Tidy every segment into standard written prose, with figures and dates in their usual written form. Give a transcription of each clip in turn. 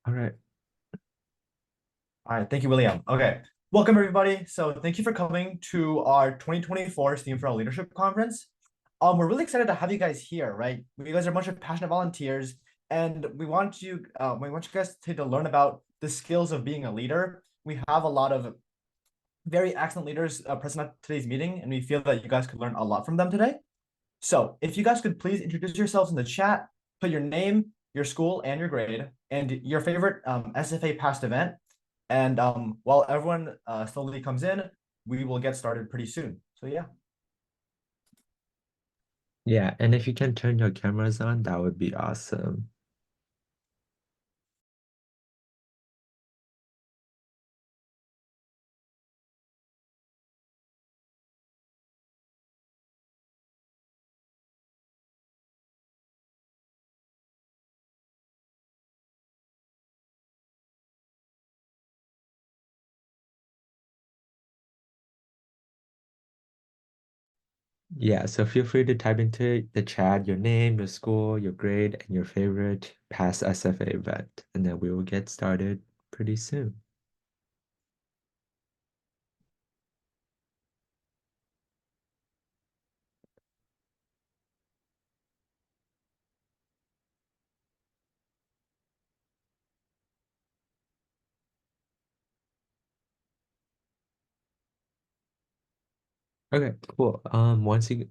All right. All right, thank you, William. Okay, welcome everybody. So thank you for coming to our 2024 STEAM for All Leadership Conference. We're really excited to have you guys here, right? You guys are a bunch of passionate volunteers, and we want you guys to learn about the skills of being a leader. We have a lot of very excellent leaders present at today's meeting, and we feel that you guys could learn a lot from them today. So if you guys could please introduce yourselves in the chat, put your name, your school, and your grade, and your favorite SFA past event. And while everyone slowly comes in, we will get started pretty soon. So yeah. Yeah, and if you can turn your cameras on, that would be awesome. Yeah, so feel free to type into the chat your name, your school, your grade, and your favorite past SFA event, and then we will get started pretty soon. Okay, cool. Once you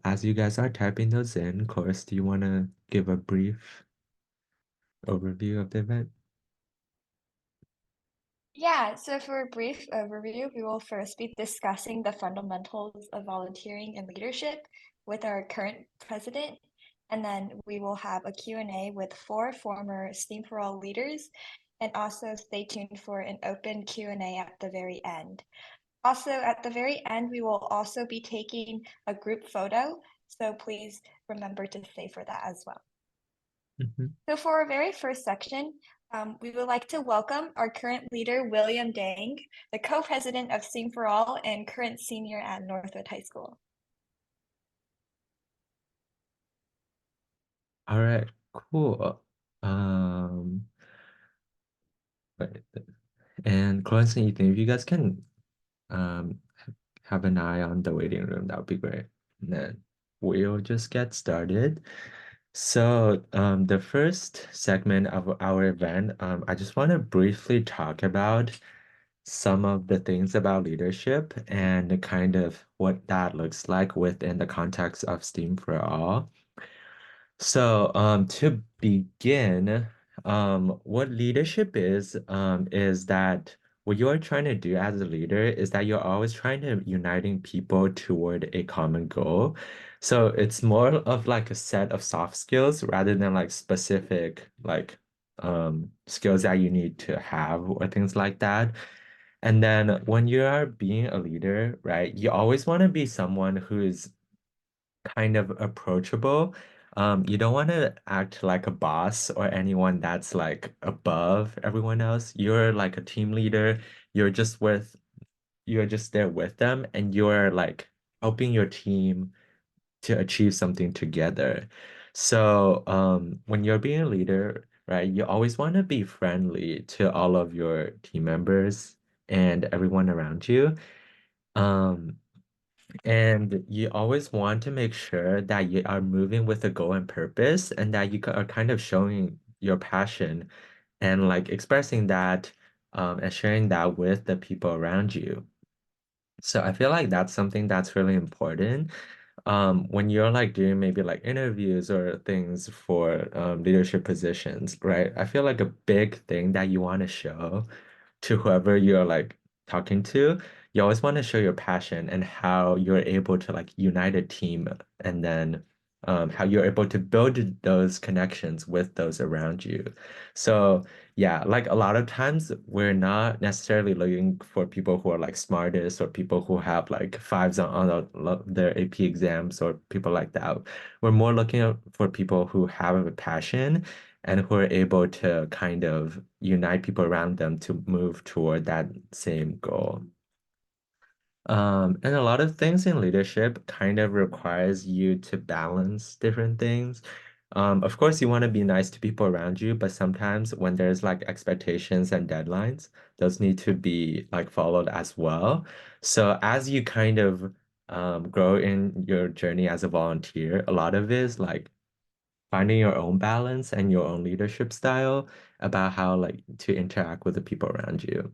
as you guys are typing those in, Chorus, do you want to give a brief overview of the event? Yeah, so for a brief overview, we will first be discussing the fundamentals of volunteering and leadership with our current president, and then we will have a Q&A with four former STEAM for All leaders, and also stay tuned for an open Q&A at the very end. Also, at the very end, we will also be taking a group photo, so please remember to stay for that as well. Mhm. So for our very first section, we would like to welcome our current leader, William Deng, the co-president of STEAM for All and current senior at Northwood High School. All right, cool. Um, right. And Chorus and Ethan, if you guys can um have an eye on the waiting room, that would be great. And then we'll just get started. So, the first segment of our event, I just want to briefly talk about some of the things about leadership and the kind of what that looks like within the context of STEAM for All. So, to begin, what leadership is that what you're trying to do as a leader is that you're always trying to uniting people toward a common goal. So it's more of like a set of soft skills rather than like specific skills that you need to have or things like that. And then when you are being a leader, right, you always want to be someone who is kind of approachable. You don't want to act like a boss or anyone that's like above everyone else. You're like a team leader. You're just with, you're just there with them and you're like helping your team to achieve something together. So, when you're being a leader, right, you always want to be friendly to all of your team members and everyone around you. Um, and you always want to make sure that you are moving with a goal and purpose and that you are kind of showing your passion and like expressing that and sharing that with the people around you. So I feel like that's something that's really important when you're like doing maybe like interviews or things for leadership positions, right? I feel like a big thing that you want to show to whoever you're like talking to, you always want to show your passion and how you're able to like unite a team and then how you're able to build those connections with those around you. So yeah, like a lot of times we're not necessarily looking for people who are like smartest or people who have like fives on their AP exams or people like that. We're more looking for people who have a passion and who are able to kind of unite people around them to move toward that same goal. And a lot of things in leadership kind of requires you to balance different things. Of course, you want to be nice to people around you, but sometimes when there's like expectations and deadlines, those need to be like followed as well. So as you kind of grow in your journey as a volunteer, a lot of it is like finding your own balance and your own leadership style about how like to interact with the people around you.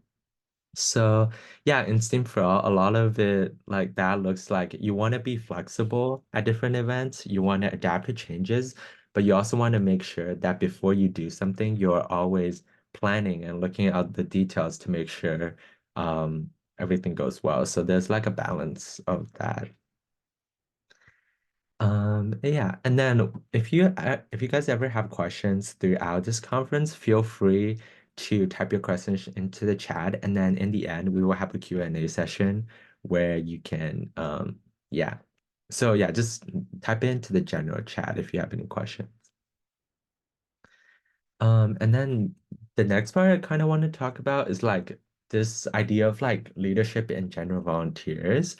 So yeah, in Steam for All, a lot of it like that looks like you want to be flexible at different events, you want to adapt to changes, but you also want to make sure that before you do something, you're always planning and looking at the details to make sure everything goes well. So there's like a balance of that. Yeah, and then if you guys ever have questions throughout this conference, feel free to type your questions into the chat, and then in the end, we will have a Q&A session where you can yeah. So yeah, just type it into the general chat if you have any questions. And then the next part I kind of want to talk about is like this idea of like leadership in general volunteers.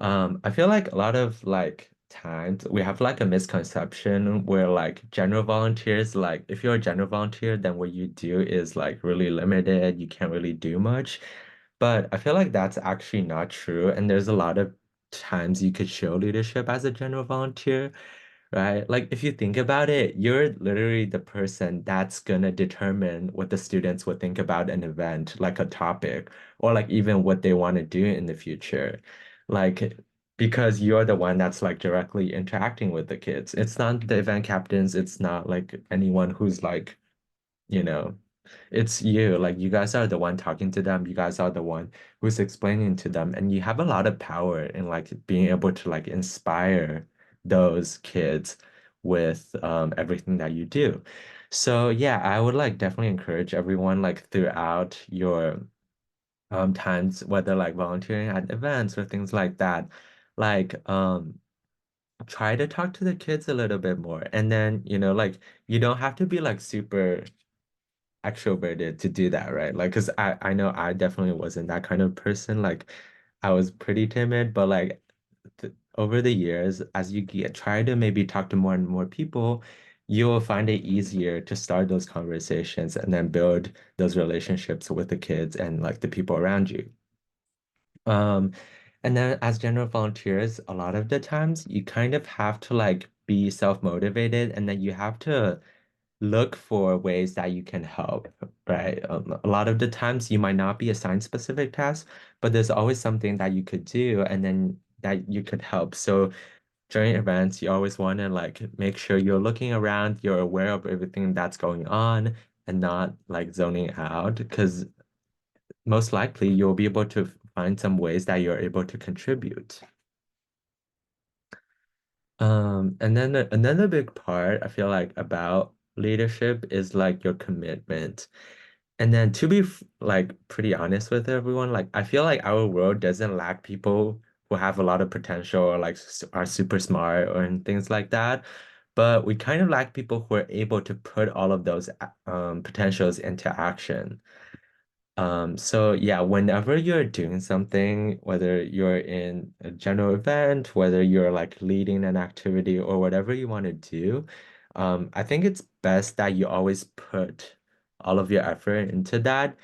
I feel like a lot of like times we have like a misconception where like general volunteers, like if you're a general volunteer, then what you do is like really limited. You can't really do much. But I feel like that's actually not true. And there's a lot of times you could show leadership as a general volunteer, right? Like if you think about it, you're literally the person that's gonna determine what the students would think about an event, like a topic, or like even what they want to do in the future. Like because you're the one that's like directly interacting with the kids. It's not the event captains, it's not like anyone who's like, you know, it's you. Like you guys are the one talking to them, you guys are the one who's explaining to them, and you have a lot of power in like being able to like inspire those kids with everything that you do. So yeah, I would like definitely encourage everyone like throughout your times, whether like volunteering at events or things like that, like try to talk to the kids a little bit more. And then, like you don't have to be like super extroverted to do that, right? Like, because I know I definitely wasn't that kind of person. Like, I was pretty timid, but like th over the years, as you get try to maybe talk to more and more people, you will find it easier to start those conversations and then build those relationships with the kids and like the people around you. Um, and then as general volunteers, a lot of the times you kind of have to like be self-motivated and then you have to look for ways that you can help, right? A lot of the times you might not be assigned specific tasks, but there's always something that you could do and then that you could help. So during events, you always want to like make sure you're looking around, you're aware of everything that's going on and not like zoning out because most likely you'll be able to find some ways that you're able to contribute. And then another big part I feel like about leadership is like your commitment. And then to be like pretty honest with everyone, like I feel like our world doesn't lack people who have a lot of potential or like are super smart or and things like that. But we kind of lack people who are able to put all of those potentials into action. So yeah, whenever you're doing something, whether you're in a general event, whether you're like leading an activity or whatever you want to do, I think it's best that you always put all of your effort into that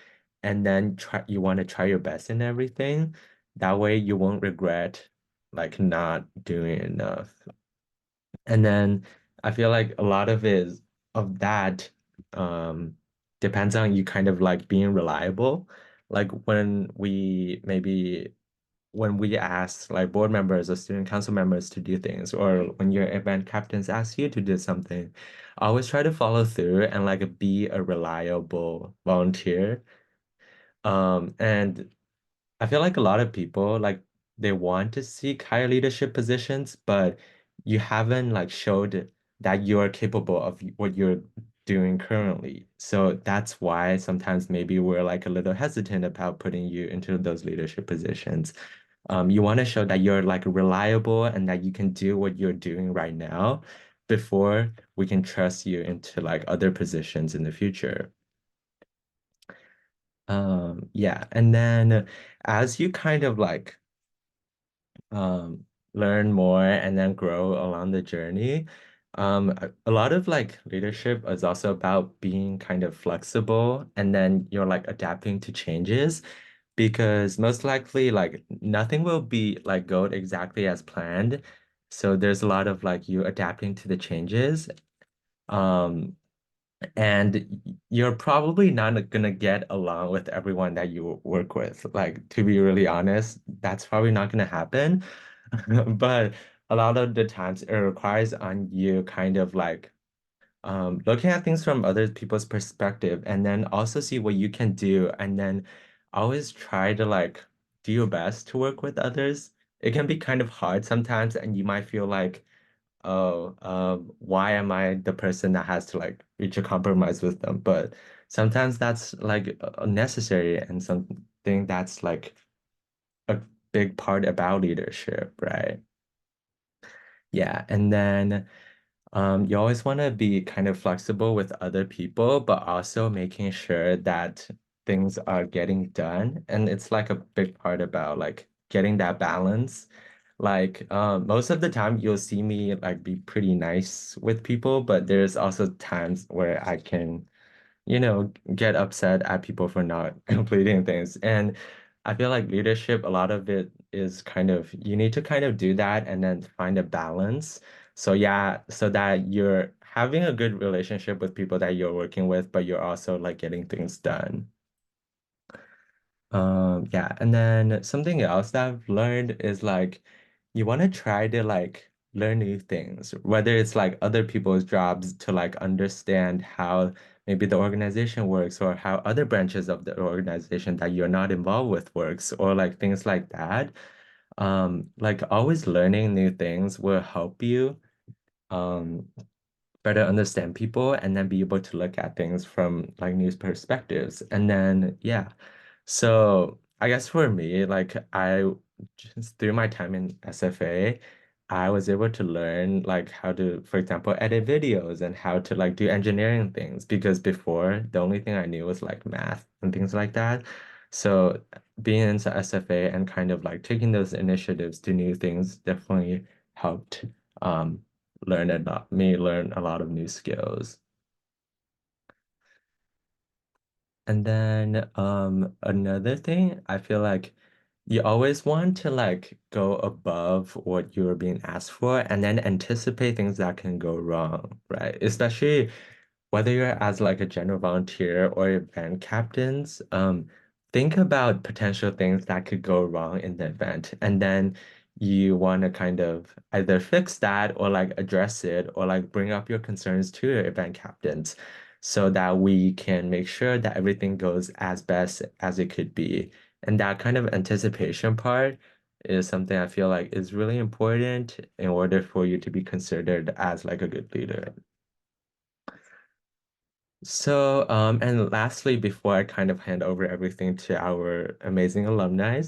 and then you want to try your best in everything. That way you won't regret like not doing enough. And then I feel like a lot of that depends on you kind of like being reliable. Like when we ask like board members or student council members to do things, or when your event captains ask you to do something, always try to follow through and like be a reliable volunteer. And I feel like a lot of people like they want to seek higher leadership positions, but you haven't like showed that you're capable of what you're doing currently. So that's why sometimes maybe we're like a little hesitant about putting you into those leadership positions. You want to show that you're like reliable and that you can do what you're doing right now before we can trust you into like other positions in the future. Yeah, and then as you kind of like learn more and then grow along the journey, A lot of like leadership is also about being kind of flexible and then you're like adapting to changes because most likely like nothing will be like go exactly as planned. So there's a lot of like you adapting to the changes. Um, and you're probably not gonna get along with everyone that you work with. Like, to be really honest, that's probably not gonna happen. But a lot of the times it requires on you kind of like looking at things from other people's perspective and then also see what you can do and then always try to like do your best to work with others. It can be kind of hard sometimes and you might feel like, oh, why am I the person that has to like reach a compromise with them? But sometimes that's like necessary and something that's like a big part about leadership, right? Yeah, and then you always want to be kind of flexible with other people, but also making sure that things are getting done. And it's like a big part about like getting that balance. Like most of the time you'll see me like be pretty nice with people, but there's also times where I can get upset at people for not completing things. And I feel like leadership, a lot of it is kind of, you need to kind of do that and then find a balance. So yeah, so that you're having a good relationship with people that you're working with, but you're also like getting things done. Yeah, and then something else that I've learned is like you want to try to like learn new things, whether it's like other people's jobs to like understand how maybe the organization works or how other branches of the organization that you're not involved with works or like things like that. Like always learning new things will help you um better understand people and then be able to look at things from like new perspectives. And then yeah. So I guess for me, like I just through my time in SFA, I was able to learn like how to, for example, edit videos and how to like do engineering things because before the only thing I knew was like math and things like that. So being into SFA and kind of like taking those initiatives to new things definitely helped um learn a lot of new skills. And then another thing, I feel like you always want to like go above what you're being asked for and then anticipate things that can go wrong, right? Especially whether you're as like a general volunteer or event captains, think about potential things that could go wrong in the event. And then you want to kind of either fix that or like address it or like bring up your concerns to your event captains so that we can make sure that everything goes as best as it could be. And that kind of anticipation part is something I feel like is really important in order for you to be considered as like a good leader. So, and lastly, before I kind of hand over everything to our amazing alumni,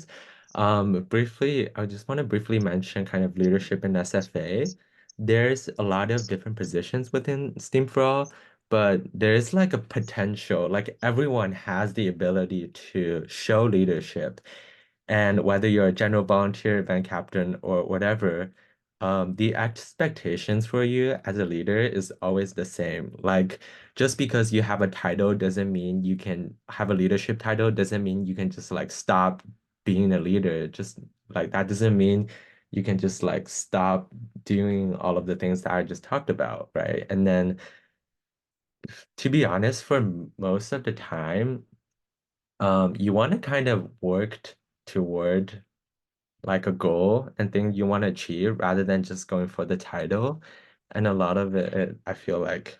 briefly, I just want to briefly mention kind of leadership in SFA. There's a lot of different positions within STEAM for All, but there's like a potential, like everyone has the ability to show leadership. And whether you're a general volunteer, event captain, or whatever, the expectations for you as a leader is always the same. Like, just because you have a title doesn't mean you can have a leadership title, doesn't mean you can just like stop being a leader. Just like that doesn't mean you can just like stop doing all of the things that I just talked about, right? And then to be honest, for most of the time, you want to kind of work toward like a goal and thing you want to achieve rather than just going for the title. And a lot of it, I feel like,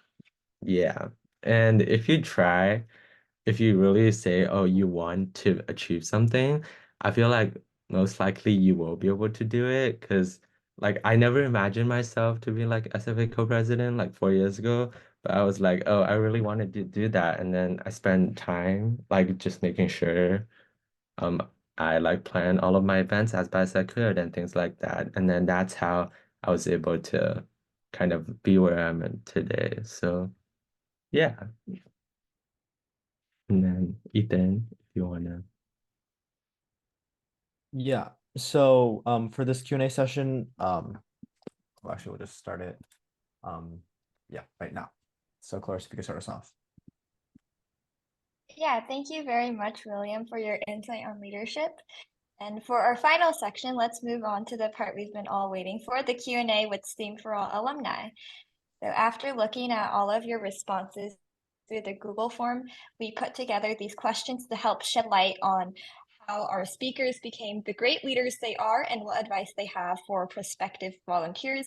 yeah. And if you really say, oh, you want to achieve something, I feel like most likely you will be able to do it because like I never imagined myself to be like SFA co-president like 4 years ago. But I was like, oh, I really wanted to do that. And then I spent time like just making sure um, I like plan all of my events as best I could and things like that. And then that's how I was able to kind of be where I'm at today. So yeah. And then Ethan, if you wanna. Yeah. So for this Q&A session, well, actually we'll just start it. yeah, right now. So Clarissa, if you could start us off. Yeah, thank you very much, William, for your insight on leadership. And for our final section, let's move on to the part we've been all waiting for, the Q&A with STEAM for All alumni. So after looking at all of your responses through the Google form, we put together these questions to help shed light on how our speakers became the great leaders they are and what advice they have for prospective volunteers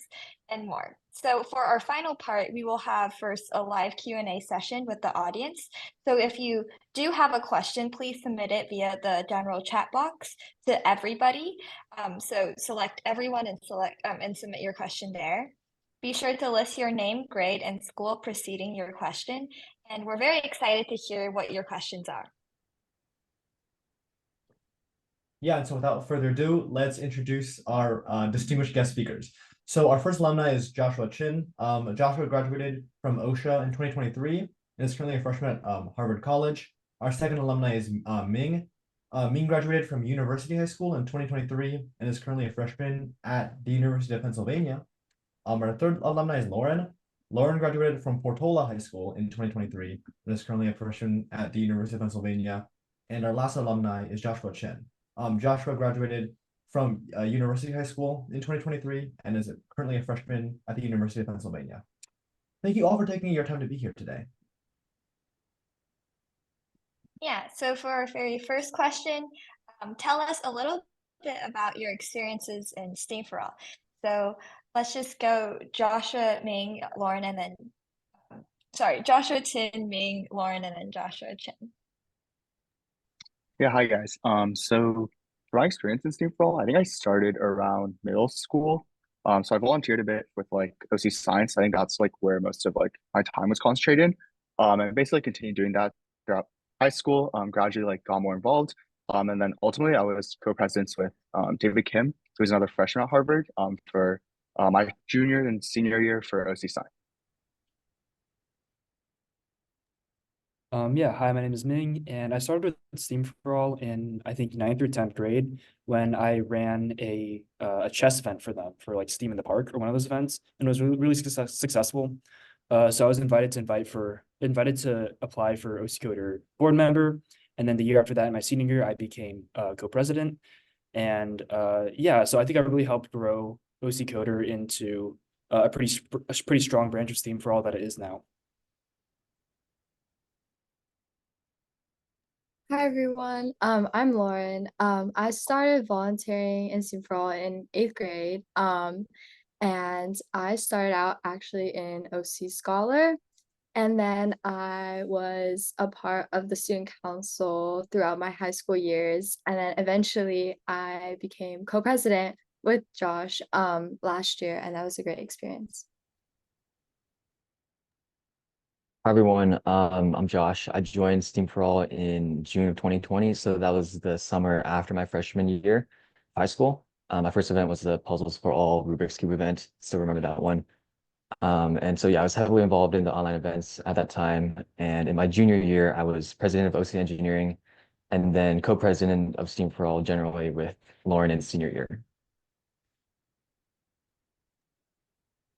and more. So for our final part, we will have first a live Q&A session with the audience. So if you do have a question, please submit it via the general chat box to everybody. So select everyone and submit your question there. Be sure to list your name, grade, and school preceding your question. And we're very excited to hear what your questions are. Yeah, and so without further ado, let's introduce our distinguished guest speakers. So our first alumni is Joshua Chin. Joshua graduated from OSHA in 2023 and is currently a freshman at Harvard College. Our second alumni is Ming. Ming graduated from University High School in 2023 and is currently a freshman at the University of Pennsylvania. Our third alumni is Lauren. Lauren graduated from Portola High School in 2023 and is currently a freshman at the University of Pennsylvania. And our last alumni is Joshua Chin. Joshua graduated from University High School in 2023 and is currently a freshman at the University of Pennsylvania. Thank you all for taking your time to be here today. Yeah, so for our very first question, tell us a little bit about your experiences in STEAM for All. So let's just go Joshua, Ming, Lauren, and then, Joshua Chin, Ming, Lauren, and then Joshua Chin. Yeah, hi guys. So for my experience in STEAM for All, I think I started around middle school. So I volunteered a bit with like OC Science. I think that's like where most of like my time was concentrated. And basically continued doing that throughout high school. Gradually like got more involved. And then ultimately I was co-presidents with David Kim, who's another freshman at Harvard, for my junior and senior year for OC Science. Yeah, hi, my name is Ming, and I started with STEAM for All in, I think, 9th or 10th grade when I ran a chess event for them, for like STEAM in the Park, or one of those events, and it was really successful. So I was invited to apply for OC Coder board member, and then the year after that, in my senior year, I became co-president. And yeah, so I think I really helped grow OC Coder into a pretty strong branch of STEAM for All that it is now. Hi everyone, I'm Lauren. I started volunteering in STEAM for All in 8th grade, and I started out actually in OC Scholar, and then I was a part of the student council throughout my high school years, and then eventually I became co-president with Josh last year, and that was a great experience. Hi everyone, I'm Josh. I joined STEAM for All in June of 2020, so that was the summer after my freshman year of high school. My first event was the Puzzles for All Rubik's Cube event, still remember that one. And so yeah, I was heavily involved in the online events at that time. And in my junior year, I was president of OC Engineering and then co-president of STEAM for All generally with Lauren in senior year.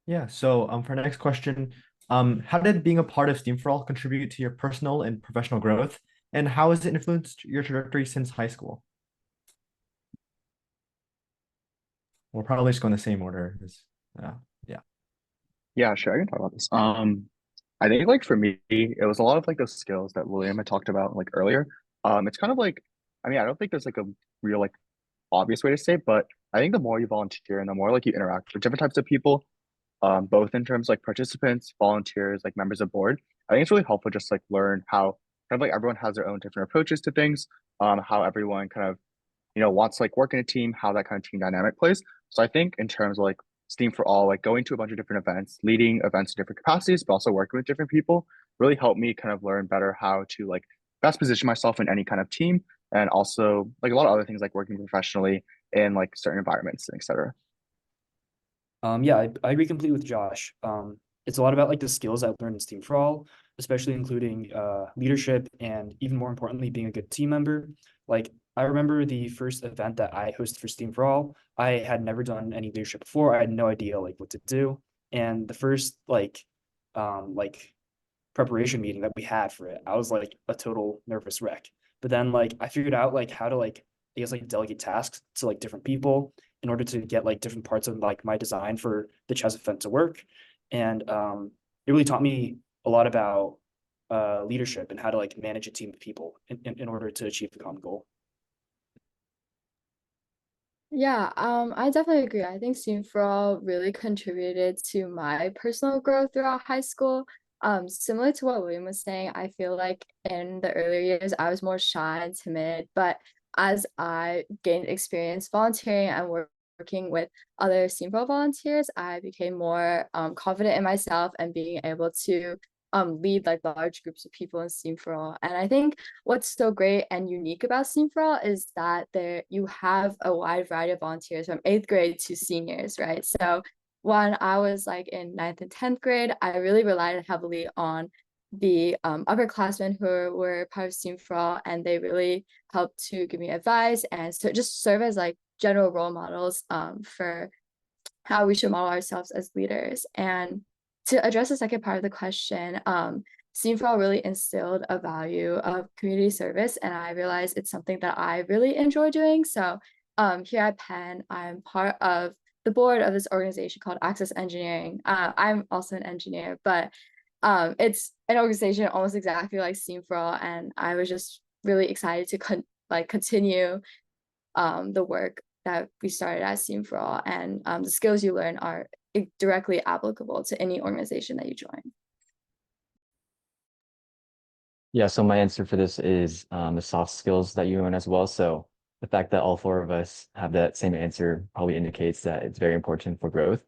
Yeah, so for our next question, how did being a part of STEAM for All contribute to your personal and professional growth? And how has it influenced your trajectory since high school? We're probably just going the same order. Yeah. Yeah, sure, I can talk about this. I think like for me, it was a lot of like those skills that William had talked about like earlier. It's kind of like, I mean, I don't think there's like a real like obvious way to say it, but I think the more you volunteer and the more like you interact with different types of people, both in terms of like participants, volunteers, like members of board, I think it's really helpful just like learn how kind of like everyone has their own different approaches to things, how everyone kind of, wants to like work in a team, how that kind of team dynamic plays. So I think in terms of like STEAM for All, like going to a bunch of different events, leading events in different capacities, but also working with different people really helped me kind of learn better how to like best position myself in any kind of team. And also like a lot of other things like working professionally in like certain environments, et cetera. Yeah, I agree completely with Josh. It's a lot about like the skills I learned in STEAM for All, especially including leadership and even more importantly, being a good team member. Like I remember the first event that I hosted for STEAM for All, I had never done any leadership before. I had no idea like what to do. And the first like preparation meeting that we had for it, I was like a total nervous wreck. But then like I figured out like how to like I guess like delegate tasks to like different people in order to get like different parts of like my design for the chess event to work. And it really taught me a lot about leadership and how to like manage a team of people in order to achieve the common goal. Yeah, I definitely agree. I think Steam for All really contributed to my personal growth throughout high school. Similar to what William was saying, I feel like in the earlier years I was more shy and timid, but as I gained experience volunteering and working with other Steam for All volunteers, I became more confident in myself and being able to lead like large groups of people in Steam for All. And I think what's so great and unique about Steam for All is that there you have a wide variety of volunteers from 8th grade to seniors, right? So when I was like in 9th and 10th grade, I really relied heavily on the upperclassmen who were part of Steam for All, and they really helped to give me advice and so just serve as like general role models for how we should model ourselves as leaders. And to address the second part of the question, Steam for All really instilled a value of community service, and I realized it's something that I really enjoy doing. So here at Penn, I'm part of the board of this organization called Access Engineering. I'm also an engineer, but it's an organization almost exactly like Steam for All, and I was just really excited to continue the work that we started at Steam for All, and the skills you learn are directly applicable to any organization that you join. Yeah, so my answer for this is the soft skills that you learn as well. So the fact that all four of us have that same answer probably indicates that it's very important for growth.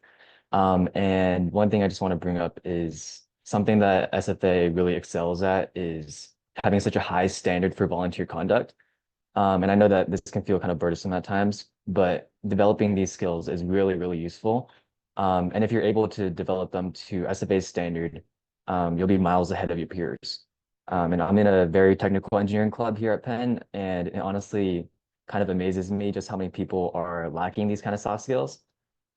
And one thing I just want to bring up is something that SFA really excels at is having such a high standard for volunteer conduct. And I know that this can feel kind of burdensome at times, but developing these skills is really, really useful. And if you're able to develop them to SFA's standard, you'll be miles ahead of your peers. And I'm in a very technical engineering club here at Penn, and it honestly kind of amazes me just how many people are lacking these kind of soft skills.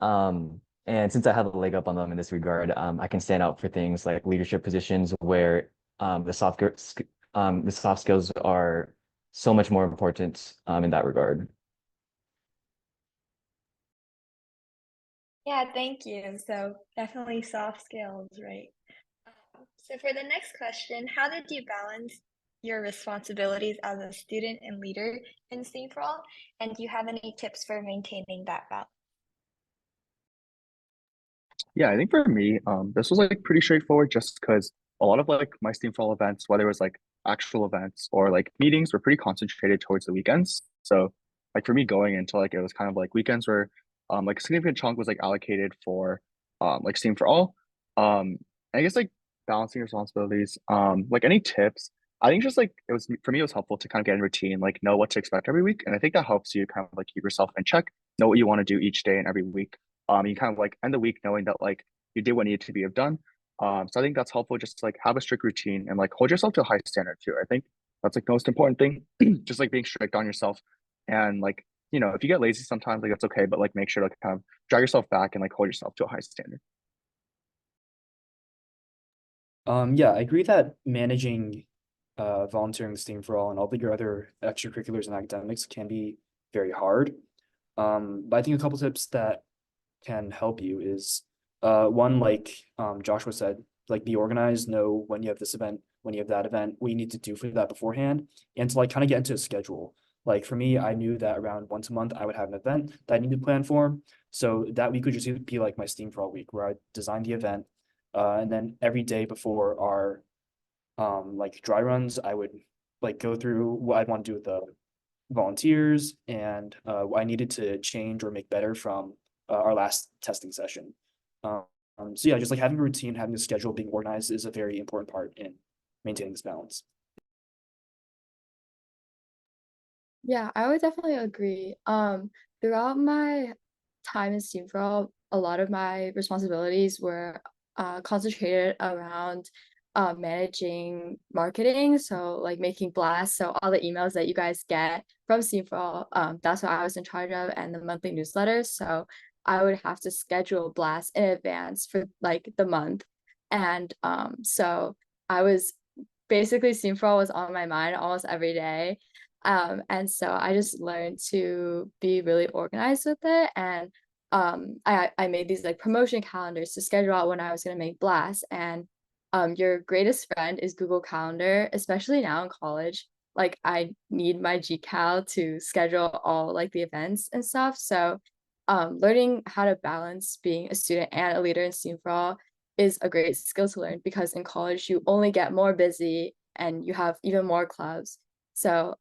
And since I have a leg up on them in this regard, I can stand out for things like leadership positions where the soft skills are so much more important in that regard. Yeah, thank you. So definitely soft skills, right? So for the next question, how did you balance your responsibilities as a student and leader in Steam for All? And do you have any tips for maintaining that balance? Yeah, I think for me, this was like pretty straightforward just because a lot of like my Steam Fall events, whether it was like actual events or like meetings, were pretty concentrated towards the weekends. So like for me going into like it was kind of like weekends where like a significant chunk was like allocated for like Steam for All. I guess like balancing responsibilities. Like any tips, I think just like it was for me it was helpful to kind of get in routine, like know what to expect every week. And I think that helps you kind of like keep yourself in check, know what you want to do each day and every week. You kind of like end the week knowing that like you did what needed to be done. So I think that's helpful just to like have a strict routine and like hold yourself to a high standard too. I think that's like the most important thing, just like being strict on yourself and like, you know, if you get lazy sometimes, like that's okay, but like make sure to like, kind of drag yourself back and like hold yourself to a high standard. Yeah, I agree that managing volunteering with Steam for All and all your other extracurriculars and academics can be very hard. But I think a couple tips that can help you is one, like Joshua said, like be organized, know when you have this event, when you have that event, what you need to do for that beforehand, and to like kind of get into a schedule. Like for me, I knew that around once a month I would have an event that I need to plan for. So that week would just be like my Steam for All week where I design the event. And then every day before our like dry runs, I would like go through what I'd want to do with the volunteers and what I needed to change or make better from our last testing session. So yeah, just like having a routine, having a schedule, being organized is a very important part in maintaining this balance. Yeah, I would definitely agree. Throughout my time in Steam for All, a lot of my responsibilities were concentrated around managing marketing. So like making blasts. So all the emails that you guys get from Steam for All, that's what I was in charge of, and the monthly newsletters. So I would have to schedule a blast in advance for like the month. And so I was basically Steam for All was on my mind almost every day. And so I just learned to be really organized with it. And I made these like promotion calendars to schedule out when I was going to make blasts. And your greatest friend is Google Calendar, especially now in college. Like I need my GCal to schedule all like the events and stuff. So learning how to balance being a student and a leader in Steam for All is a great skill to learn, because in college you only get more busy and you have even more clubs. So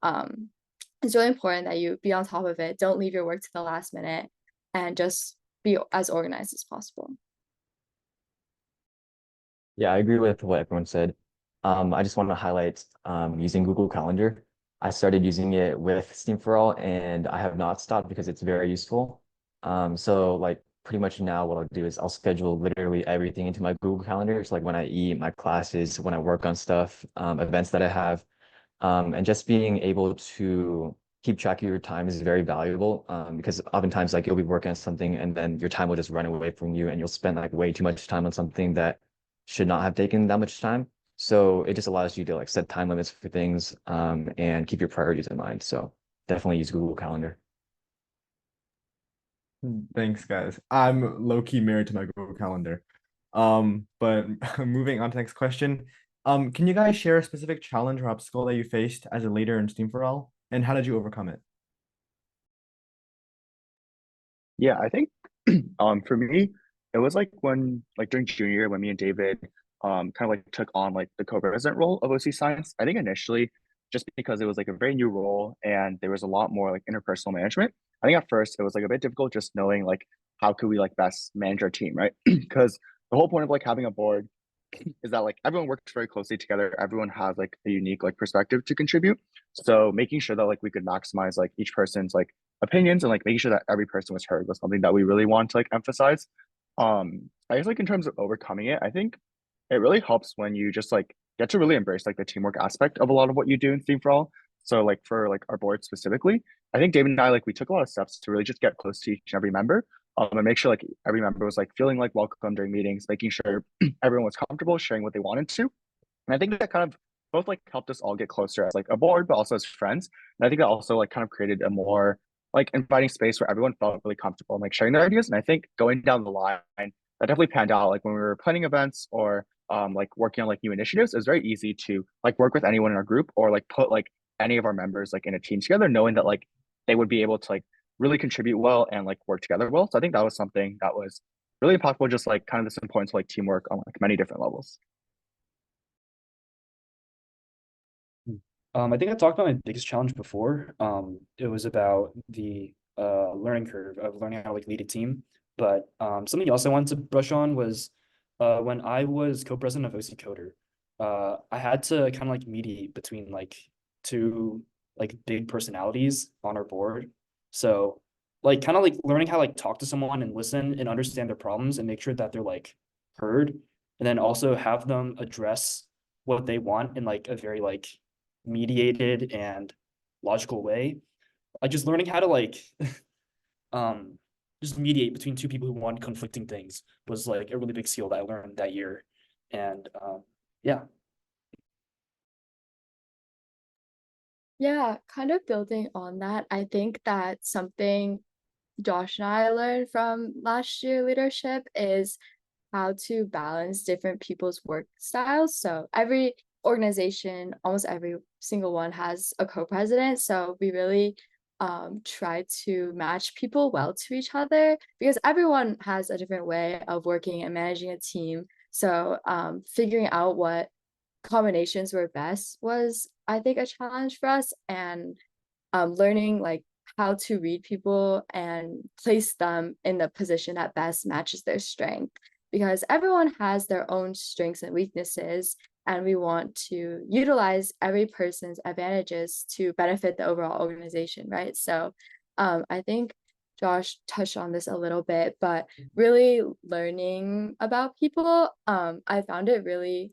it's really important that you be on top of it. Don't leave your work to the last minute, and just be as organized as possible. Yeah, I agree with what everyone said. I just want to highlight using Google Calendar. I started using it with Steam for All, and I have not stopped because it's very useful. So like pretty much now what I'll do is I'll schedule literally everything into my Google Calendar. It's like when I eat, my classes, when I work on stuff, events that I have. And just being able to keep track of your time is very valuable, because oftentimes like you'll be working on something and then your time will just run away from you and you'll spend like way too much time on something that should not have taken that much time. So it just allows you to like set time limits for things, and keep your priorities in mind. So definitely use Google Calendar. Thanks, guys. I'm low-key married to my Google Calendar. But moving on to the next question. Can you guys share a specific challenge or obstacle that you faced as a leader in Steam for All, and how did you overcome it? Yeah, I think for me, it was like when like during junior year when me and David kind of like took on like the co-president role of OC Science. I think initially just because it was like a very new role and there was a lot more like interpersonal management. I think at first it was like a bit difficult just knowing like how could we like best manage our team, right? Because the whole point of like having a board is that like everyone works very closely together. Everyone has like a unique like perspective to contribute. So making sure that like we could maximize like each person's like opinions and like making sure that every person was heard was something that we really want to like emphasize. I guess like in terms of overcoming it, I think it really helps when you just like get to really embrace like the teamwork aspect of a lot of what you do in Steam for All. So like for like our board specifically, I think David and I like we took a lot of steps to really just get close to each and every member, and make sure like every member was like feeling like welcome during meetings, making sure everyone was comfortable sharing what they wanted to. And I think that kind of both like helped us all get closer as like a board, but also as friends. And I think that also like kind of created a more like inviting space where everyone felt really comfortable and like sharing their ideas. And I think going down the line, that definitely panned out. Like when we were planning events or like working on like new initiatives, it was very easy to like work with anyone in our group or like put like any of our members like in a team together, knowing that like they would be able to like really contribute well and like work together well. So I think that was something that was really impactful, just like kind of this importance of like teamwork on like many different levels. I think I talked about my biggest challenge before. It was about the learning curve of learning how to like lead a team. But something else I wanted to brush on was when I was co-president of OC Coder, I had to kind of like mediate between like two like big personalities on our board. So like kind of like learning how to like talk to someone and listen and understand their problems and make sure that they're like heard, and then also have them address what they want in like a very like mediated and logical way. Like just learning how to like um just mediate between two people who want conflicting things was like a really big skill that I learned that year. And yeah. Yeah, kind of building on that, I think that something Josh and I learned from last year leadership is how to balance different people's work styles. So every organization, almost every single one has a co-president. So we really try to match people well to each other, because everyone has a different way of working and managing a team. So figuring out what combinations were best was, I think, a challenge for us. And learning like how to read people and place them in the position that best matches their strength, because everyone has their own strengths and weaknesses, and we want to utilize every person's advantages to benefit the overall organization, right? So I think Josh touched on this a little bit, but really learning about people, I found it really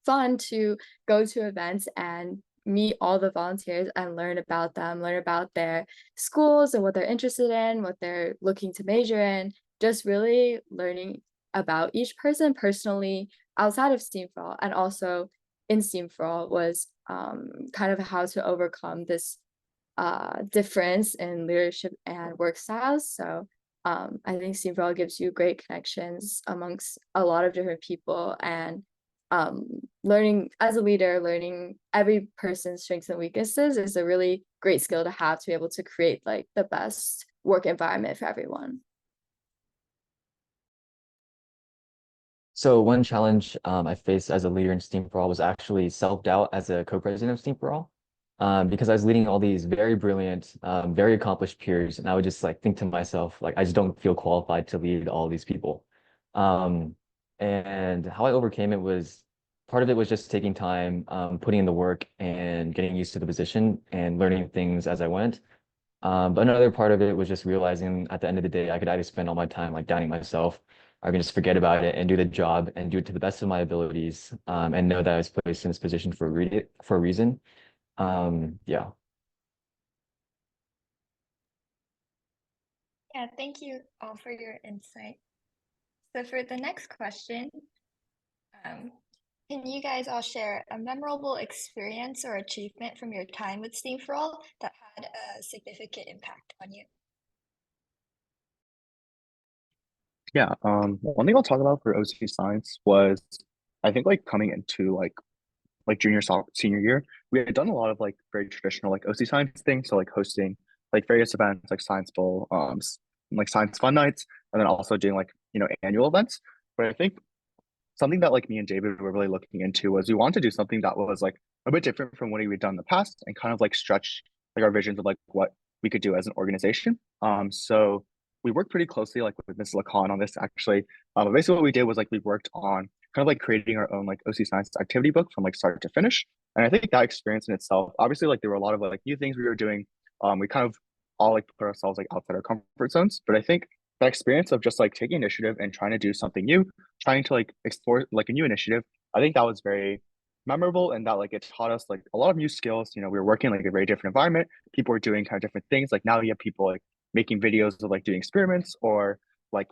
fun to go to events and meet all the volunteers and learn about them, learn about their schools and what they're interested in, what they're looking to major in, just really learning about each person personally outside of STEAM for All and also in STEAM for All was kind of how to overcome this difference in leadership and work styles. So I think STEAM for All gives you great connections amongst a lot of different people and learning as a leader, learning every person's strengths and weaknesses is a really great skill to have to be able to create like the best work environment for everyone. So one challenge I faced as a leader in Steam for All was actually self-doubt as a co-president of Steam for All. Because I was leading all these very brilliant, very accomplished peers, and I would just like think to myself, like, I just don't feel qualified to lead all these people. Um, and how I overcame it was part of it was just taking time, putting in the work and getting used to the position and learning things as I went. But another part of it was just realizing at the end of the day, I could either spend all my time like doubting myself, or I can just forget about it and do the job and do it to the best of my abilities, and know that I was placed in this position for a reason. Yeah. Yeah, thank you all for your insight. So for the next question, can you guys all share a memorable experience or achievement from your time with STEAM for All that had a significant impact on you? Yeah, one thing I'll talk about for OC Science was I think like coming into like senior year, we had done a lot of like very traditional like OC Science things, so like hosting like various events like Science Bowl, like Science Fun Nights, and then also doing like annual events. But I think something that like me and David were really looking into was we wanted to do something that was like a bit different from what we'd done in the past and kind of like stretch like our visions of like what we could do as an organization. So we worked pretty closely like with Ms. Lacan on this actually. But basically what we did was like we worked on kind of like creating our own like OC Science activity book from like start to finish. And I think that experience in itself, obviously like there were a lot of like new things we were doing. We kind of all like put ourselves like outside our comfort zones. But I think that experience of just like taking initiative and trying to do something new, trying to like explore like a new initiative, I think that was very memorable and that like it taught us like a lot of new skills. We were working in, like a very different environment. People were doing kind of different things. Like now you have people like making videos of like doing experiments or like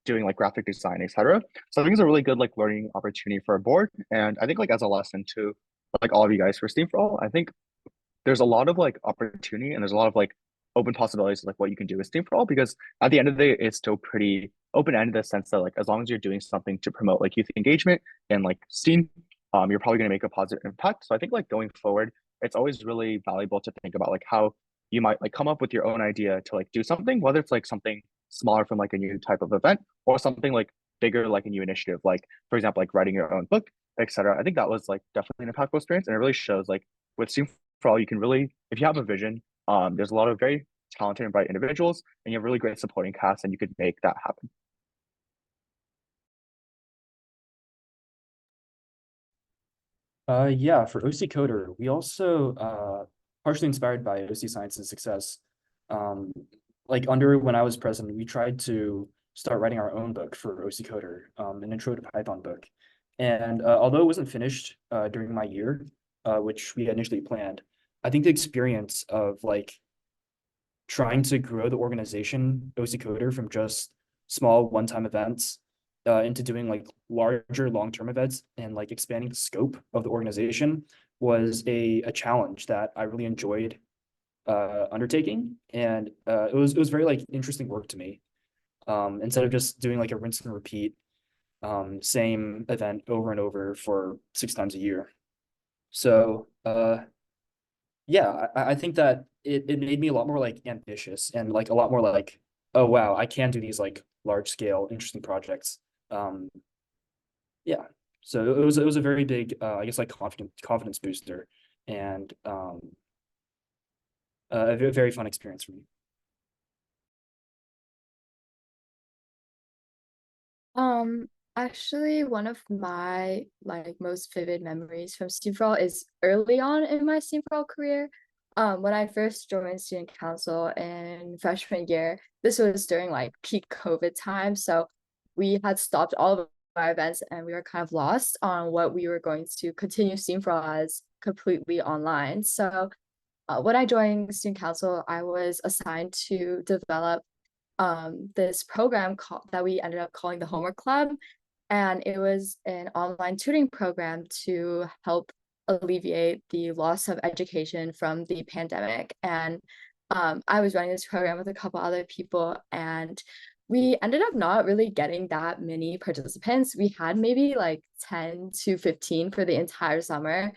doing like graphic design, etc. So I think it's a really good like learning opportunity for a board. And I think like as a lesson to like all of you guys for Steam for All, I think there's a lot of like opportunity and there's a lot of like open possibilities of, like what you can do with Steam for All because at the end of the day, it's still pretty open-ended in the sense that like as long as you're doing something to promote like youth engagement and like Steam, you're probably going to make a positive impact. So I think like going forward, it's always really valuable to think about like how you might like come up with your own idea to like do something, whether it's like something smaller from like a new type of event or something like bigger like a new initiative, like for example, like writing your own book, etc. I think that was like definitely an impactful experience and it really shows like with Steam for All, you can really, if you have a vision, there's a lot of very talented and bright individuals, and you have really great supporting cast, and you could make that happen. Yeah, for OC Coder, we also partially inspired by OC Science's success. Like under when I was president, we tried to start writing our own book for OC Coder, an intro to Python book. And although it wasn't finished during my year, which we had initially planned, I think the experience of like trying to grow the organization OC Coder from just small one-time events into doing like larger long-term events and like expanding the scope of the organization was a challenge that I really enjoyed undertaking. And it was very like interesting work to me. Instead of just doing like a rinse and repeat same event over and over for 6 times a year. So yeah, I think that it made me a lot more like ambitious and like a lot more like, oh wow, I can do these like large scale interesting projects. Yeah, so it was a very big I guess like confidence booster and a very fun experience for me. Actually, one of my like most vivid memories from Steam for All is early on in my Steam for All career. When I first joined student council in freshman year, this was during like peak COVID time, so we had stopped all of our events and we were kind of lost on what we were going to continue Steam for All as completely online. So when I joined student council, I was assigned to develop this program that we ended up calling the Homework Club. And it was an online tutoring program to help alleviate the loss of education from the pandemic. And I was running this program with a couple other people, and we ended up not really getting that many participants. We had maybe like 10 to 15 for the entire summer.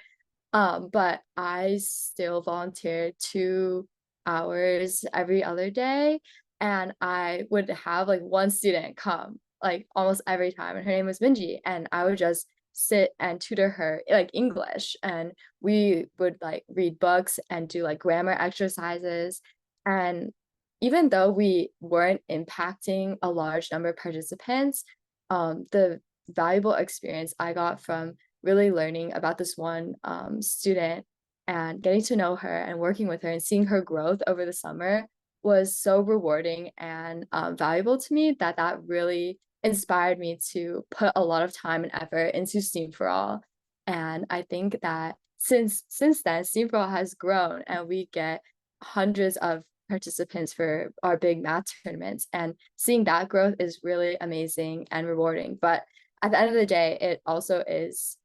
But I still volunteered 2 hours every other day, and I would have like one student come like almost every time, and her name was Minji, and I would just sit and tutor her like English, and we would like read books and do like grammar exercises. And even though we weren't impacting a large number of participants, the valuable experience I got from really learning about this one student and getting to know her and working with her and seeing her growth over the summer was so rewarding and valuable to me that really inspired me to put a lot of time and effort into Steam for All. And I think that since then, Steam for All has grown and we get hundreds of participants for our big math tournaments. And seeing that growth is really amazing and rewarding. But at the end of the day, it also is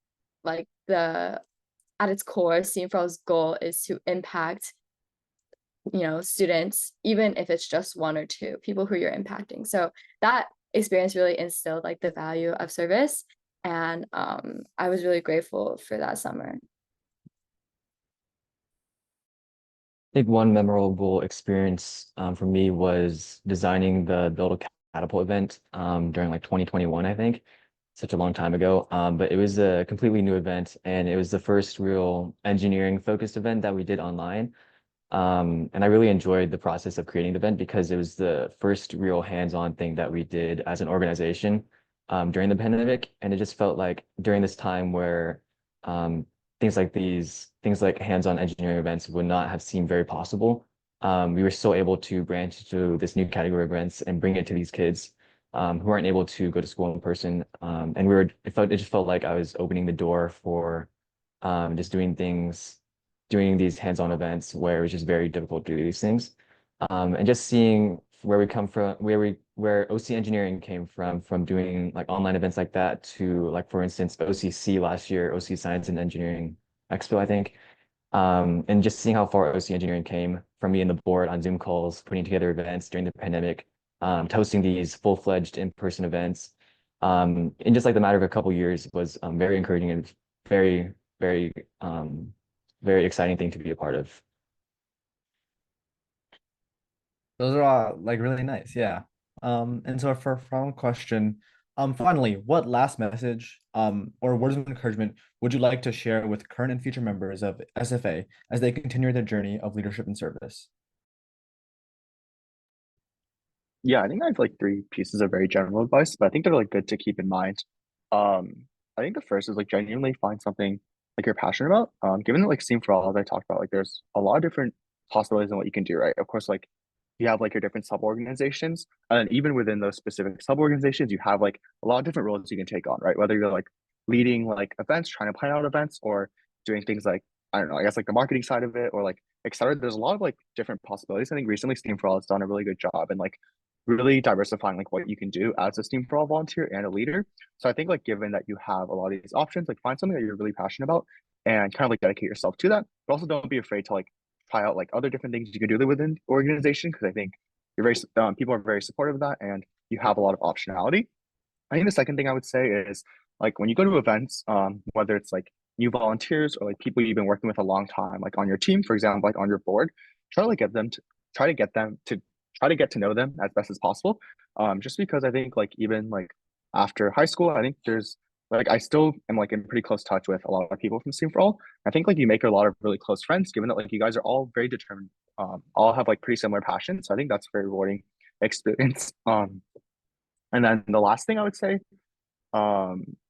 like at its core, Steam for All's goal is to impact students, even if it's just one or two people who you're impacting. So that experience really instilled like the value of service, and I was really grateful for that summer. I think one memorable experience for me was designing the Build a Catapult event during like 2021, I think. Such a long time ago. But it was a completely new event, and it was the first real engineering focused event that we did online. And I really enjoyed the process of creating the event because it was the first real hands-on thing that we did as an organization during the pandemic. And it just felt like during this time where things like hands-on engineering events would not have seemed very possible, we were still able to branch to this new category of events and bring it to these kids who aren't able to go to school in person. And it just felt like I was opening the door for just doing these hands-on events where it was just very difficult to do these things. And just seeing where we come from, where OC engineering came from doing like online events like that to like, for instance, OCC last year, OC Science and Engineering Expo, I think. And just seeing how far OC engineering came from me and the board on Zoom calls, putting together events during the pandemic, to hosting these full-fledged in-person events. In just like the matter of a couple years was very encouraging and very, very, very exciting thing to be a part of. Those are all like really nice, yeah. And so for our final question, finally, what last message or words of encouragement would you like to share with current and future members of SFA as they continue their journey of leadership and service? Yeah, I think I have like three pieces of very general advice, but I think they're like good to keep in mind. I think the first is like genuinely find something like you're passionate about. Given that like Steam for All, as I talked about, like there's a lot of different possibilities in what you can do, right? Of course, like you have like your different sub-organizations, and even within those specific sub-organizations, you have like a lot of different roles you can take on, right? Whether you're like leading like events, trying to plan out events, or doing things like, I don't know, I guess like the marketing side of it, or like etc. There's a lot of like different possibilities. I think recently Steam for All has done a really good job and like really diversifying like what you can do as a Steam for All volunteer and a leader. So I think like given that you have a lot of these options, like find something that you're really passionate about and kind of like dedicate yourself to that. But also don't be afraid to like try out like other different things you can do within organization, because I think you're very people are very supportive of that and you have a lot of optionality. I think the second thing I would say is like when you go to events, whether it's like new volunteers or like people you've been working with a long time, like on your team, for example, like on your board, try to like get them to try to get to know them as best as possible. Just because I think like even like after high school, I think there's like I still am like in pretty close touch with a lot of people from Steam for All. I think like you make a lot of really close friends, given that like you guys are all very determined, all have like pretty similar passions. So I think that's a very rewarding experience. And then the last thing I would say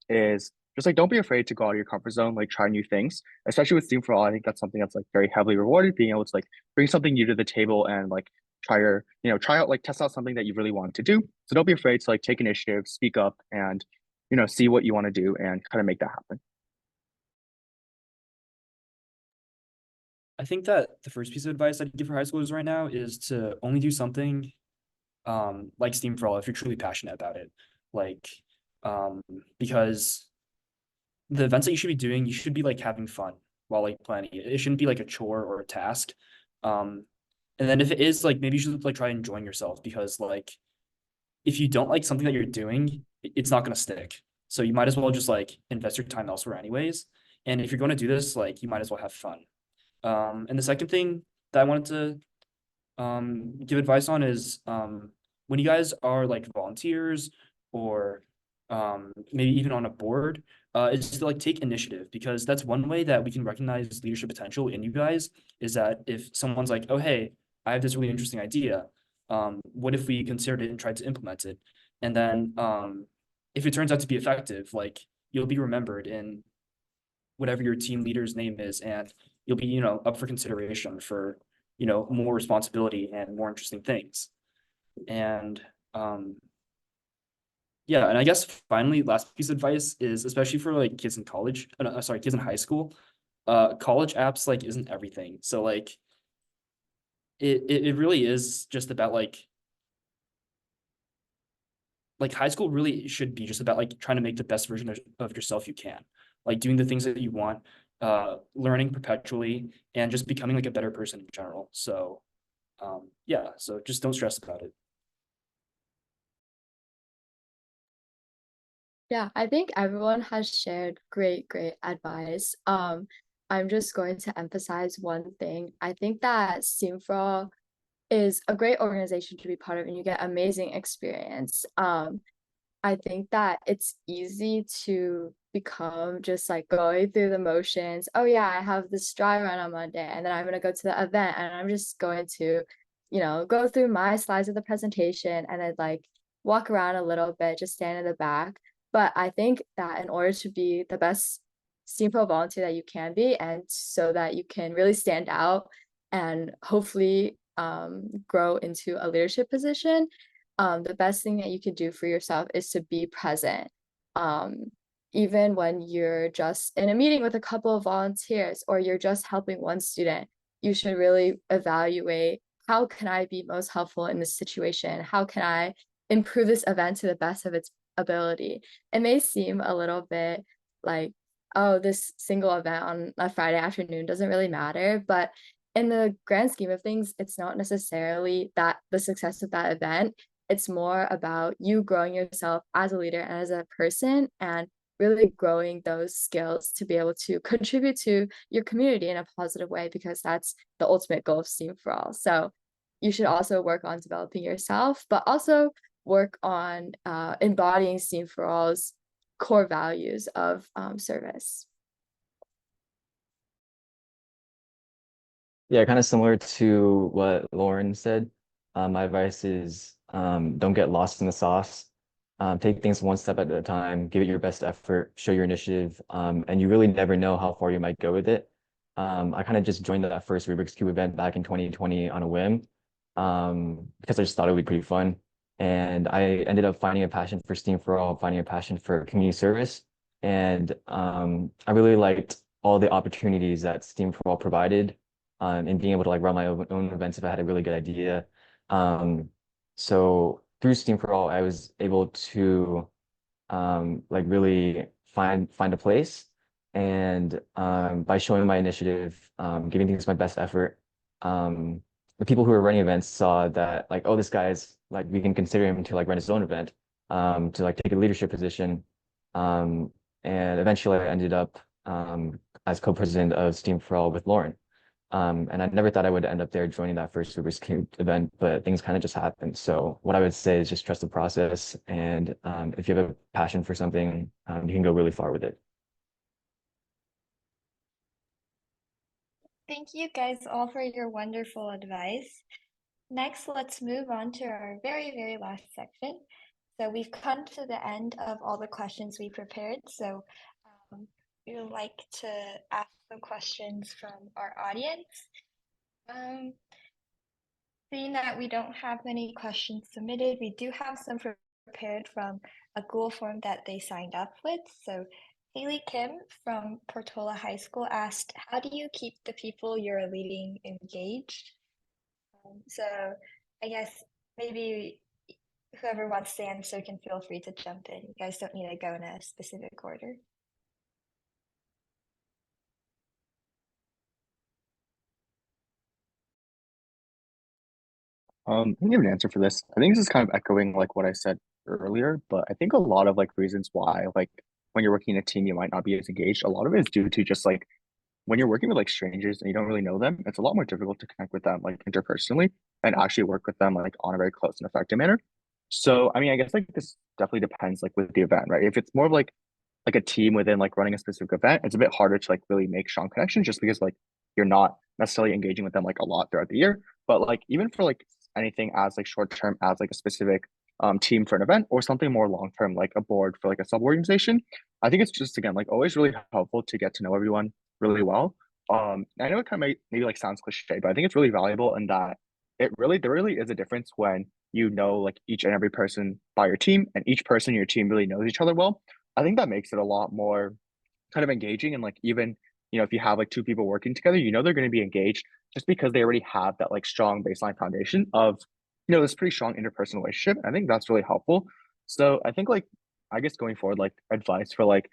is just like don't be afraid to go out of your comfort zone, like try new things, especially with Steam for All. I think that's something that's like very heavily rewarded, being able to like bring something new to the table and like try out like test out something that you really want to do. So don't be afraid to like take initiative, speak up, and see what you want to do and kind of make that happen. I think that the first piece of advice I'd give for high schoolers right now is to only do something like Steam for All if you're truly passionate about it. Like, because the events that you should be doing, you should be like having fun while like planning it. It shouldn't be like a chore or a task. And then if it is, like, maybe you should like try enjoying yourself, because like if you don't like something that you're doing, it's not gonna stick. So you might as well just like invest your time elsewhere anyways. And if you're going to do this, like, you might as well have fun. And the second thing that I wanted to give advice on is when you guys are like volunteers or maybe even on a board, is to like take initiative, because that's one way that we can recognize leadership potential in you guys. Is that if someone's like, oh hey, I have this really interesting idea, what if we considered it and tried to implement it? And then if it turns out to be effective, like, you'll be remembered in whatever your team leader's name is, and you'll be, up for consideration for, more responsibility and more interesting things. And yeah, and I guess finally, last piece of advice is, especially for like kids in college, sorry, kids in high school, college apps like isn't everything. So like it really is just about like high school really should be just about like trying to make the best version of yourself you can, like doing the things that you want, learning perpetually, and just becoming like a better person in general. So yeah, so just don't stress about it. Yeah, I think everyone has shared great advice. I'm just going to emphasize one thing. I think that Steam for All is a great organization to be part of, and you get amazing experience. I think that it's easy to become just like going through the motions. Oh yeah, I have this dry run on Monday, and then I'm gonna go to the event, and I'm just going to, go through my slides of the presentation, and then like walk around a little bit, just stand in the back. But I think that in order to be the best Steam Pro volunteer that you can be, and so that you can really stand out and hopefully grow into a leadership position, the best thing that you can do for yourself is to be present. Even when you're just in a meeting with a couple of volunteers, or you're just helping one student, you should really evaluate, how can I be most helpful in this situation? How can I improve this event to the best of its ability? It may seem a little bit like, oh, this single event on a Friday afternoon doesn't really matter, but in the grand scheme of things, it's not necessarily that the success of that event. It's more about you growing yourself as a leader and as a person, and really growing those skills to be able to contribute to your community in a positive way, because that's the ultimate goal of Steam for All. So you should also work on developing yourself, but also work on embodying Steam for All's core values of service. Yeah, kind of similar to what Lauren said. My advice is don't get lost in the sauce. Take things one step at a time, give it your best effort, show your initiative, and you really never know how far you might go with it. I kind of just joined that first Rubik's Cube event back in 2020 on a whim, because I just thought it would be pretty fun. And I ended up finding a passion for Steam for All, finding a passion for community service. And I really liked all the opportunities that Steam for All provided, and being able to like run my own events if I had a really good idea. So through Steam for All, I was able to like really find a place, and by showing my initiative, giving things my best effort, the people who were running events saw that like, oh, this guy's like, we can consider him to like run his own event, to like take a leadership position, and eventually I ended up as co-president of Steam for All with Lauren. And I never thought I would end up there joining that first Rubik's Cube event, but things kind of just happened. So what I would say is just trust the process. And if you have a passion for something, you can go really far with it. Thank you guys all for your wonderful advice. Next, let's move on to our very last section. So we've come to the end of all the questions we prepared. So we would like to ask some questions from our audience. Seeing that we don't have many questions submitted, we do have some prepared from a Google form that they signed up with. So Haley Kim from Portola High School asked, how do you keep the people you're leading engaged? So I guess maybe whoever wants to answer can feel free to jump in. You guys don't need to go in a specific order. I can give an answer for this. I think this is kind of echoing like what I said earlier, but I think a lot of like reasons why like when you're working in a team, you might not be as engaged. A lot of it is due to just like when you're working with like strangers and you don't really know them, it's a lot more difficult to connect with them like interpersonally and actually work with them like on a very close and effective manner. So I mean, I guess like this definitely depends like with the event, right? If it's more of like a team within like running a specific event, it's a bit harder to like really make strong connections just because like you're not necessarily engaging with them like a lot throughout the year. But like even for like anything as like short term as like a specific team for an event or something more long term like a board for like a sub organization, I think it's just again like always really helpful to get to know everyone really well. I know it kind of maybe like sounds cliche, but I think it's really valuable in that there really is a difference when you know like each and every person by your team and each person in your team really knows each other well. I think that makes it a lot more kind of engaging and like even if you have like two people working together, they're going to be engaged just because they already have that like strong baseline foundation of this pretty strong interpersonal relationship. I think that's really helpful. So I think like I guess going forward, like advice for like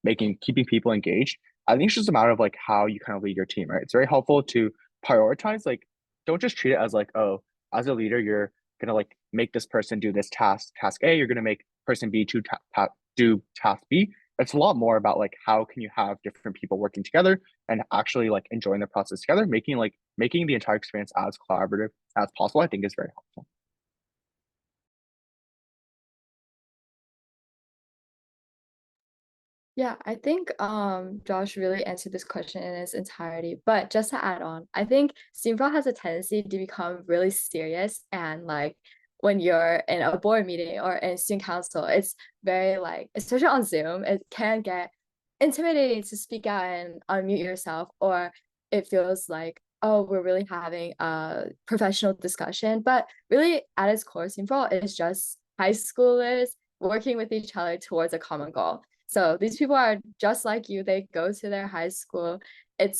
making keeping people engaged. I think it's just a matter of like how you kind of lead your team, right? It's very helpful to prioritize. Like, don't just treat it as like, oh, as a leader, you're gonna like make this person do this task A. You're gonna make person B do task B. It's a lot more about like how can you have different people working together and actually like enjoying the process together, making the entire experience as collaborative as possible. I think is very helpful. Yeah, I think Josh really answered this question in its entirety. But just to add on, I think Steamfrog has a tendency to become really serious, and like when you're in a board meeting or in student council, it's very like, especially on Zoom, it can get intimidating to speak out and unmute yourself, or it feels like, oh, we're really having a professional discussion. But really at its core, Steamfrog is just high schoolers working with each other towards a common goal. So these people are just like you. They go to their high school. It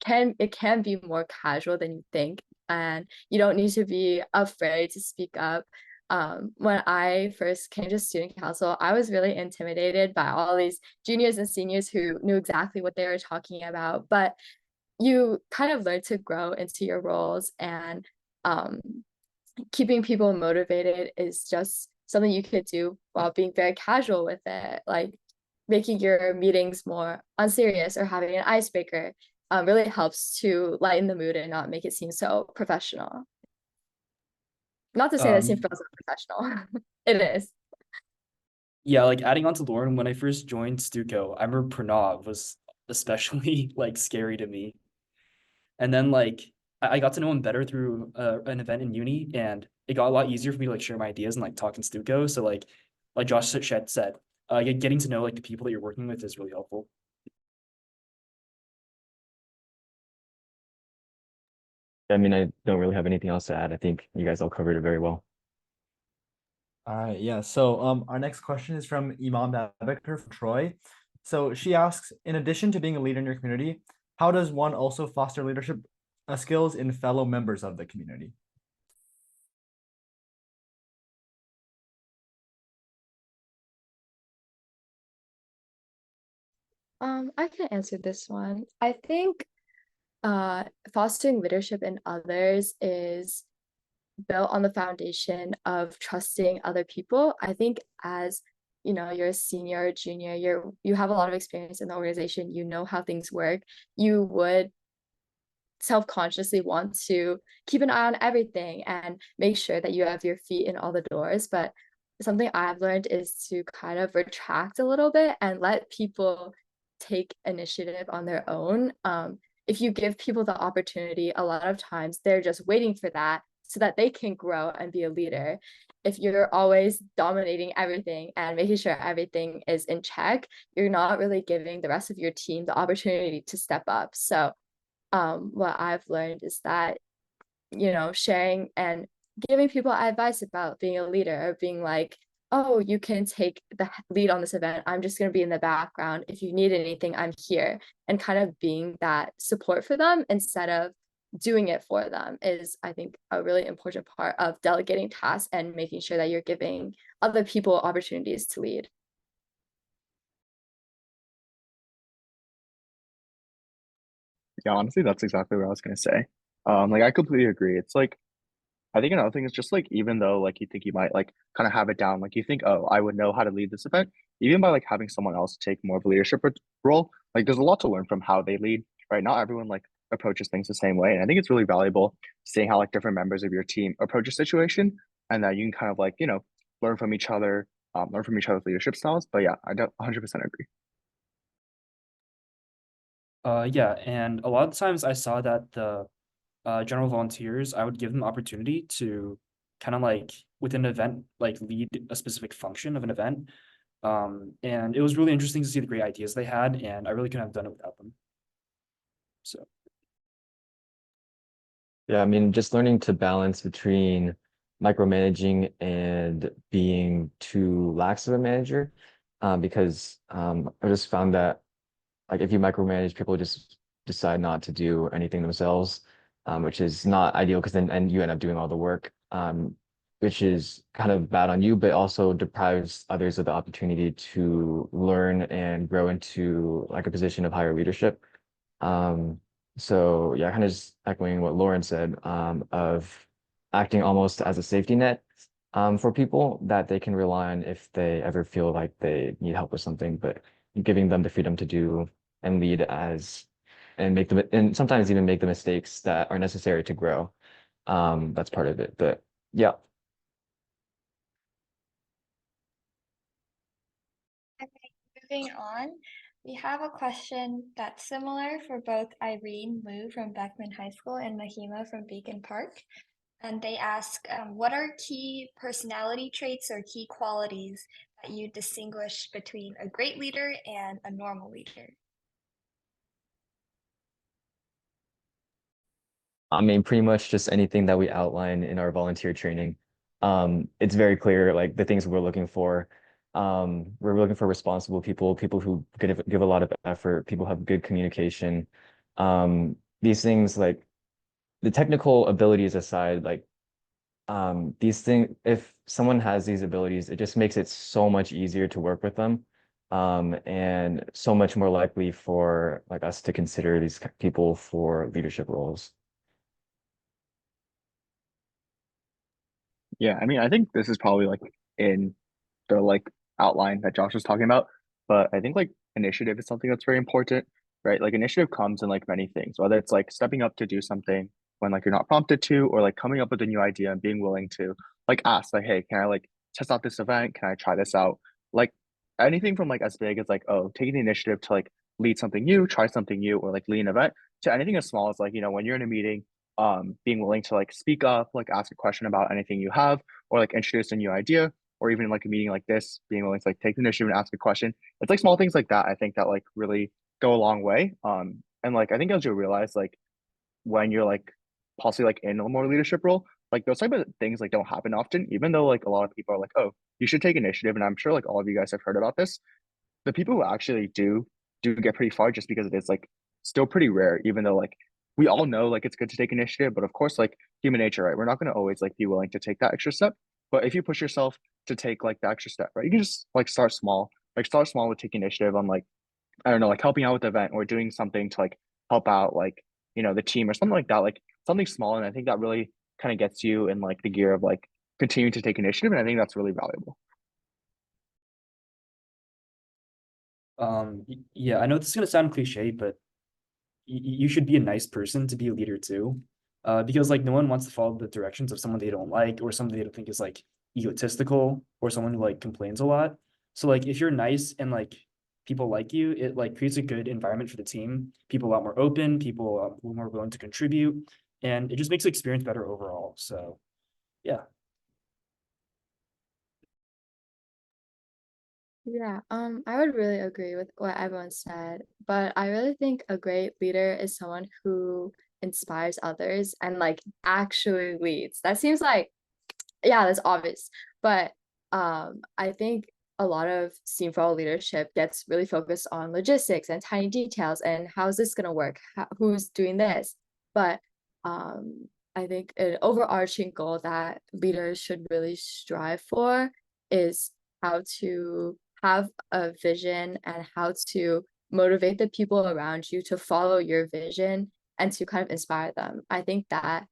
can be more casual than you think, and you don't need to be afraid to speak up. When I first came to student council, I was really intimidated by all these juniors and seniors who knew exactly what they were talking about. But you kind of learn to grow into your roles, and um, keeping people motivated is just something you could do while being very casual with it, like making your meetings more unserious or having an icebreaker really helps to lighten the mood and not make it seem so professional. Not to say that seems professional. It is. Yeah, like adding on to Lauren, when I first joined Stuco, I remember Pranav was especially like scary to me. And then like I got to know him better through an event in uni, and it got a lot easier for me to like share my ideas and like talk in Stuco. So like Josh said, getting to know like the people that you're working with is really helpful. I mean, I don't really have anything else to add. I think you guys all covered it very well. All right, yeah. So our next question is from Imam Babaker from Troy. So she asks, in addition to being a leader in your community, how does one also foster leadership skills in fellow members of the community? I can answer this one. I think fostering leadership in others is built on the foundation of trusting other people. I think as you're a senior or junior, you have a lot of experience in the organization, you know how things work. You would self-consciously want to keep an eye on everything and make sure that you have your feet in all the doors. But something I've learned is to kind of retract a little bit and let people take initiative on their own. If you give people the opportunity, a lot of times they're just waiting for that so that they can grow and be a leader. If you're always dominating everything and making sure everything is in check, you're not really giving the rest of your team the opportunity to step up. So what I've learned is that, sharing and giving people advice about being a leader or being like oh, you can take the lead on this event. I'm just going to be in the background. If you need anything, I'm here. And kind of being that support for them instead of doing it for them is, I think, a really important part of delegating tasks and making sure that you're giving other people opportunities to lead. Yeah, honestly, that's exactly what I was gonna say. Like I completely agree. It's like I think another thing is just like even though like you think you might like kind of have it down, like you think, oh, I would know how to lead this event, even by like having someone else take more of a leadership role, like there's a lot to learn from how they lead, right? Not everyone like approaches things the same way. And I think it's really valuable seeing how like different members of your team approach a situation and that you can kind of like, learn from each other, learn from each other's leadership styles. But yeah, I don't 100% agree. Yeah, and a lot of times I saw that the general volunteers, I would give them opportunity to kind of like within an event, like lead a specific function of an event. And it was really interesting to see the great ideas they had, and I really couldn't have done it without them. So Yeah, I mean, just learning to balance between micromanaging and being too lax of a manager. Because I just found that like if you micromanage, people just decide not to do anything themselves, which is not ideal because then and you end up doing all the work, which is kind of bad on you, but also deprives others of the opportunity to learn and grow into like a position of higher leadership. Um, so yeah, kind of just echoing what Lauren said, of acting almost as a safety net for people that they can rely on if they ever feel like they need help with something, but giving them the freedom to do and lead as and make them and sometimes even make the mistakes that are necessary to grow. That's part of it. But yeah. Okay, moving on, we have a question that's similar for both Irene Liu from Beckman High School and Mahima from Beacon Park. And they ask, what are key personality traits or key qualities that you distinguish between a great leader and a normal leader? I mean, pretty much just anything that we outline in our volunteer training. It's very clear, like the things we're looking for. We're looking for responsible people, people who give a lot of effort, people who have good communication. These things like the technical abilities aside, like these things, if someone has these abilities, it just makes it so much easier to work with them. And so much more likely for like us to consider these people for leadership roles. Yeah, I mean, I think this is probably like in the like outline that Josh was talking about. But I think like initiative is something that's very important, right? Like initiative comes in like many things, whether it's like stepping up to do something when like you're not prompted to, or like coming up with a new idea and being willing to like ask, like, hey, can I like test out this event? Can I try this out? Like anything from like as big as like, oh, taking the initiative to like lead something new, try something new, or like lead an event to anything as small as like, when you're in a meeting, being willing to like speak up, like ask a question about anything you have, or like introduce a new idea, or even like a meeting like this, being willing to like take the initiative and ask a question. It's like small things like that, I think that like really go a long way. And like I think as you realize, like when you're like possibly like in a more leadership role, like those type of things like don't happen often, even though like a lot of people are like, oh, you should take initiative. And I'm sure like all of you guys have heard about this. The people who actually do get pretty far just because it is like still pretty rare, even though like we all know like it's good to take initiative, but of course, like human nature, right? We're not going to always like be willing to take that extra step. But if you push yourself to take like the extra step, right, you can just like start small with taking initiative on like, I don't know, like helping out with the event or doing something to like help out like, the team or something like that, like something small. And I think that really kind of gets you in like the gear of like continuing to take initiative. And I think that's really valuable. Yeah, I know this is gonna sound cliche, but you should be a nice person to be a leader too. Because like no one wants to follow the directions of someone they don't like or someone they don't think is like egotistical or someone who like complains a lot. So like if you're nice and like people like you, it like creates a good environment for the team. People a lot more open, people who are more willing to contribute, and it just makes the experience better overall. So yeah. Yeah, I would really agree with what everyone said, but I really think a great leader is someone who inspires others and like actually leads. That seems like, yeah, that's obvious, but I think a lot of Steam for All leadership gets really focused on logistics and tiny details and how is this going to work? Who's doing this? But I think an overarching goal that leaders should really strive for is how to have a vision and how to motivate the people around you to follow your vision and to kind of inspire them. I think that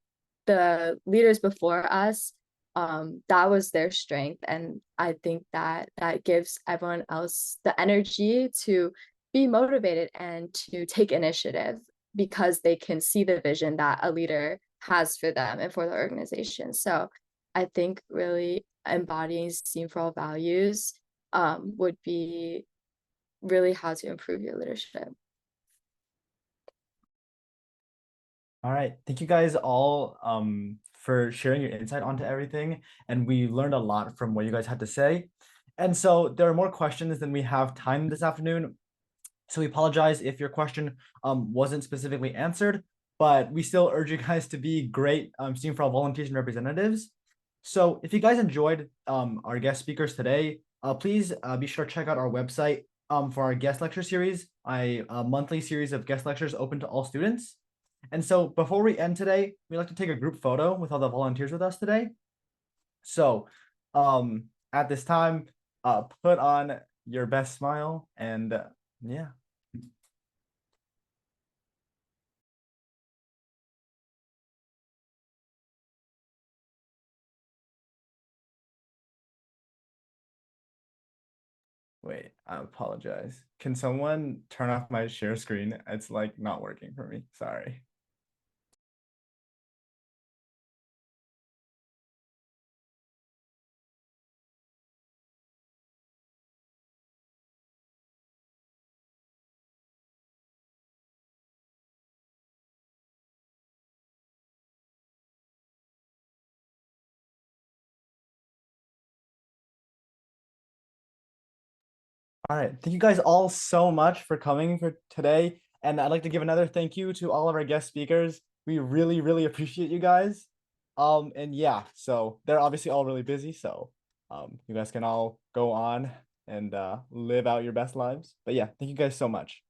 the leaders before us, that was their strength, and I think that that gives everyone else the energy to be motivated and to take initiative because they can see the vision that a leader has for them and for the organization. So I think really embodying Steam for All values would be really how to improve your leadership. All right. Thank you guys all for sharing your insight onto everything. And we learned a lot from what you guys had to say. And so there are more questions than we have time this afternoon. So we apologize if your question wasn't specifically answered, but we still urge you guys to be great Steam for All volunteers and representatives. So if you guys enjoyed our guest speakers today, please be sure to check out our website for our guest lecture series, a monthly series of guest lectures open to all students. And so before we end today, we'd like to take a group photo with all the volunteers with us today. So at this time, put on your best smile and yeah. Wait, I apologize. Can someone turn off my share screen? It's like not working for me. Sorry. All right. Thank you guys all so much for coming for today. And I'd like to give another thank you to all of our guest speakers. We really, really appreciate you guys. And yeah, so they're obviously all really busy. So you guys can all go on and live out your best lives. But yeah, thank you guys so much.